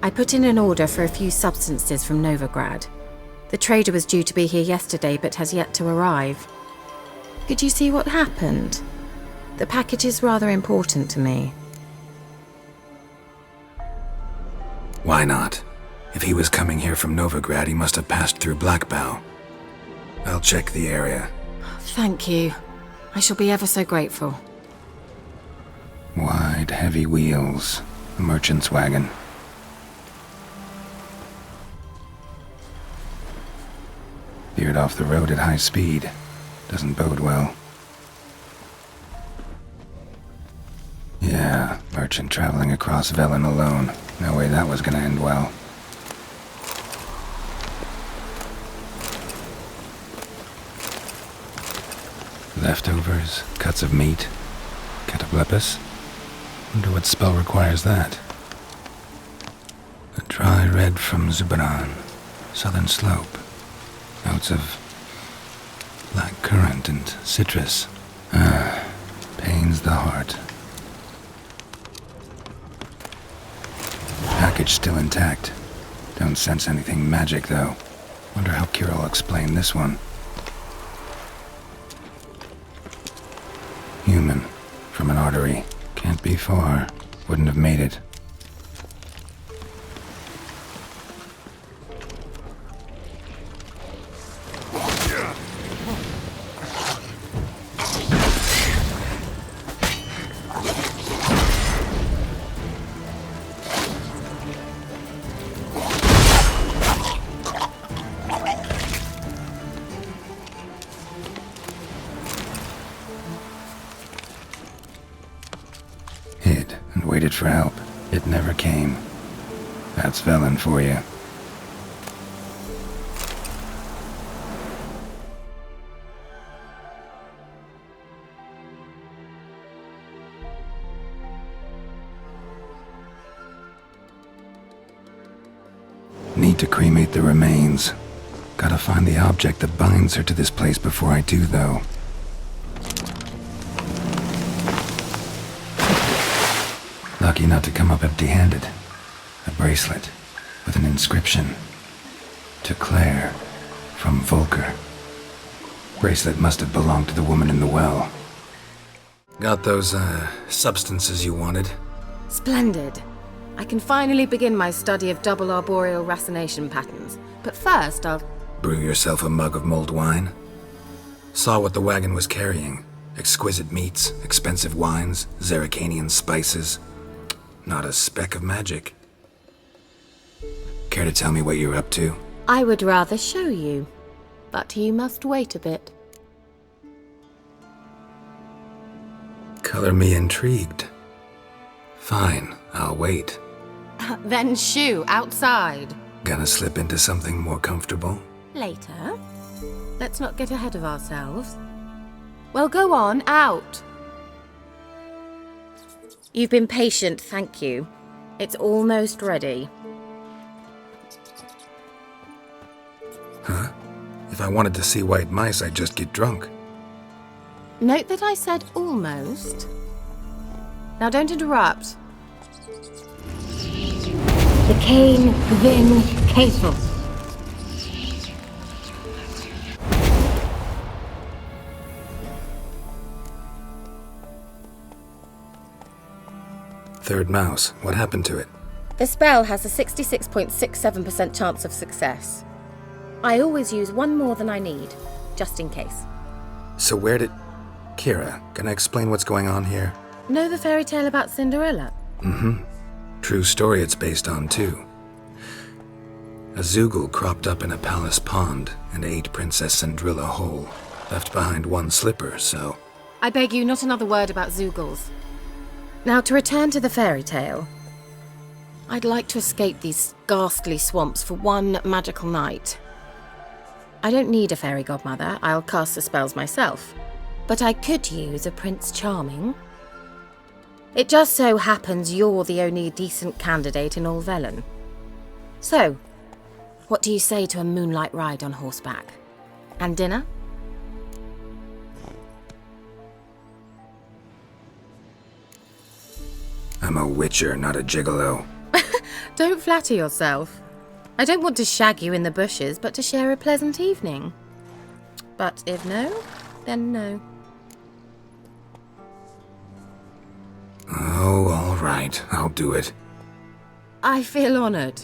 I put in an order for a few substances from Novigrad. The trader was due to be here yesterday, but has yet to arrive. Could you see what happened? The package is rather important to me. Why not? If he was coming here from Novigrad, he must have passed through Blackbow. I'll check the area. Thank you. I shall be ever so grateful. Wide, heavy wheels. A merchant's wagon. Veered off the road at high speed. Doesn't bode well. Yeah, merchant traveling across Velen alone. No way that was gonna end well. Leftovers, cuts of meat, cataplepis. Wonder what spell requires that. A dry red from Zubaran, southern slope. Notes of black currant and citrus. Pains the heart. Package still intact. Don't sense anything magic though. Wonder how Keira will explain this one. Human, from an artery. Can't be far. Wouldn't have made it. Hid and waited for help. It never came. That's Velen for you. Need to cremate the remains. Gotta find the object that binds her to this place before I do, though. Lucky not to come up empty-handed. A bracelet with an inscription. To Claire, from Volker. Bracelet must have belonged to the woman in the well. Got those, substances you wanted? Splendid. I can finally begin my study of double arboreal racination patterns. But first, I'll... Brew yourself a mug of mulled wine? Saw what the wagon was carrying. Exquisite meats, expensive wines, Zerrikanian spices. Not a speck of magic. Care to tell me what you're up to? I would rather show you, but you must wait a bit. Color me intrigued. Fine, I'll wait. Then shoo, outside. Gonna slip into something more comfortable? Later. Let's not get ahead of ourselves. Well, go on, out. You've been patient, thank you. It's almost ready. Huh? If I wanted to see white mice, I'd just get drunk. Note that I said almost. Now don't interrupt. The Cane Vin Castle. Third mouse. What happened to it? The spell has a 66.67% chance of success. I always use one more than I need, just in case. So where did... Keira, can I explain what's going on here? Know the fairy tale about Cinderella? Mm-hmm. True story it's based on, too. A Zoogle cropped up in a palace pond and ate Princess Cindrilla whole. Left behind one slipper, so... I beg you, not another word about Zoogles. Now, to return to the fairy tale. I'd like to escape these ghastly swamps for one magical night. I don't need a fairy godmother, I'll cast the spells myself. But I could use a Prince Charming. It just so happens you're the only decent candidate in all Velen. So, what do you say to a moonlight ride on horseback? And dinner? I'm a witcher, not a gigolo. Don't flatter yourself. I don't want to shag you in the bushes, but to share a pleasant evening. But if no, then no. Oh, all right. I'll do it. I feel honoured.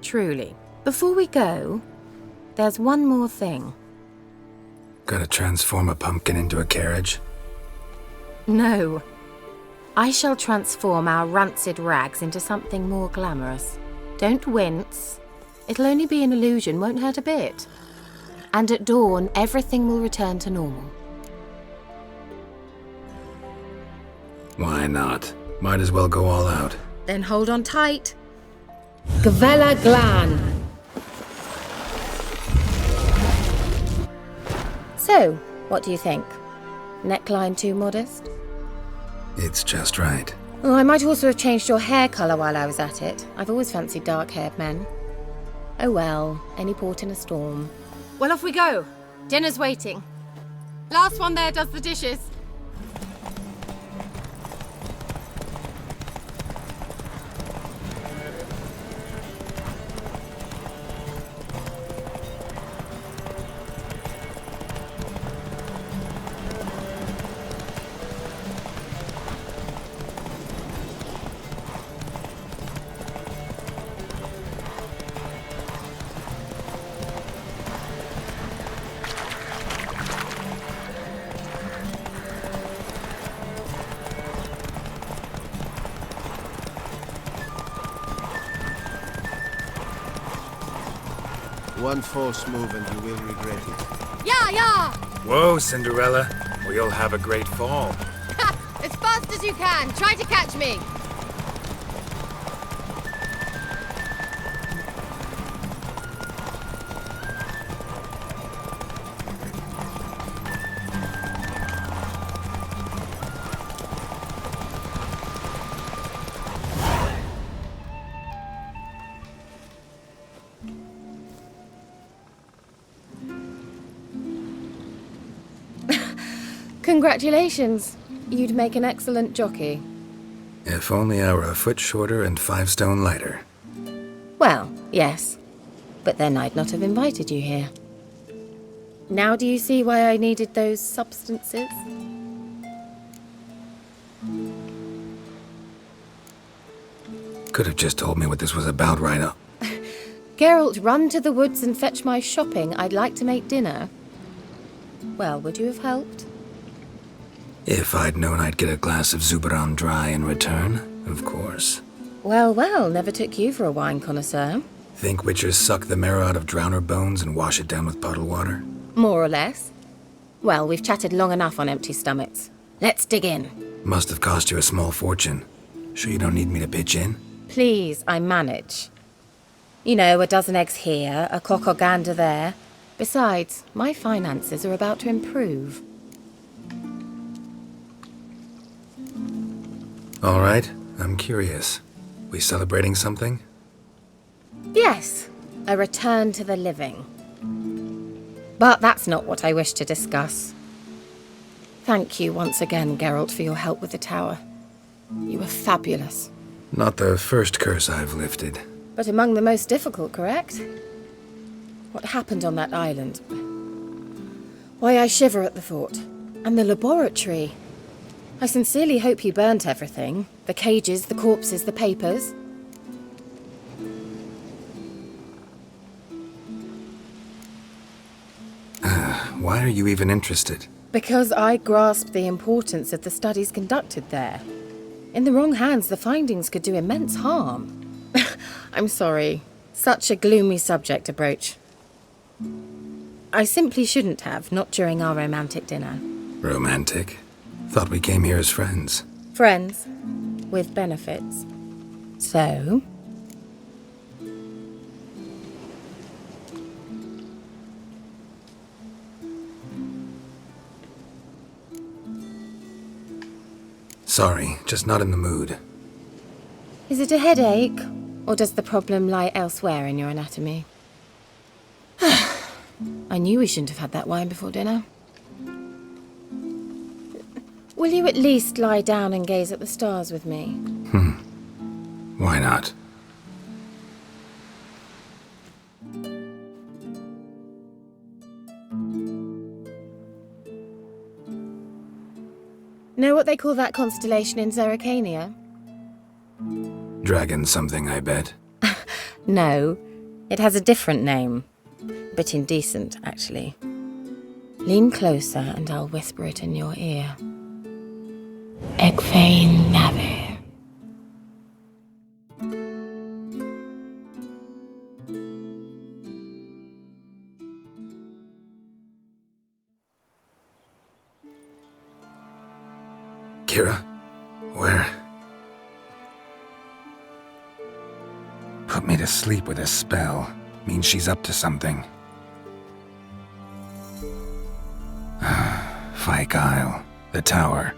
Truly. Before we go, there's one more thing. Gotta transform a pumpkin into a carriage? No. I shall transform our rancid rags into something more glamorous. Don't wince. It'll only be an illusion, won't hurt a bit. And at dawn, everything will return to normal. Why not? Might as well go all out. Then hold on tight. Gvella Glan. So, what do you think? Neckline too modest? It's just right. Oh, I might also have changed your hair colour while I was at it. I've always fancied dark-haired men. Oh well, any port in a storm. Well, off we go. Dinner's waiting. Last one there does the dishes. One false move and you will regret it. Yeah! Whoa, Cinderella. We'll have a great fall. As fast as you can. Try to catch me. Congratulations. You'd make an excellent jockey. If only I were a foot shorter and 5 stone lighter. Well, yes. But then I'd not have invited you here. Now do you see why I needed those substances? Could have just told me what this was about right up. Geralt, run to the woods and fetch my shopping. I'd like to make dinner. Well, would you have helped? If I'd known I'd get a glass of Zuberon dry in return, of course. Well, never took you for a wine connoisseur. Think witchers suck the marrow out of drowner bones and wash it down with puddle water? More or less. Well, we've chatted long enough on empty stomachs. Let's dig in. Must have cost you a small fortune. Sure you don't need me to pitch in? Please, I manage. You know, a dozen eggs here, a cock or gander there. Besides, my finances are about to improve. All right, I'm curious. We celebrating something? Yes, a return to the living. But that's not what I wish to discuss. Thank you once again, Geralt, for your help with the tower. You were fabulous. Not the first curse I've lifted. But among the most difficult, correct? What happened on that island? Why, I shiver at the thought. And the laboratory. I sincerely hope you burnt everything. The cages, the corpses, the papers. Why are you even interested? Because I grasped the importance of the studies conducted there. In the wrong hands, the findings could do immense harm. I'm sorry. Such a gloomy subject to broach. I simply shouldn't have, not during our romantic dinner. Romantic? Thought we came here as friends. Friends, with benefits. So? Sorry, just not in the mood. Is it a headache? Or does the problem lie elsewhere in your anatomy? I knew we shouldn't have had that wine before dinner. Will you at least lie down and gaze at the stars with me? Why not? Know what they call that constellation in Zerrikania? Dragon something, I bet. No, it has a different name. A bit indecent, actually. Lean closer and I'll whisper it in your ear. Egfain Nave. Keira? Where? Put me to sleep with a spell. Means she's up to something. Fyke Isle. The tower.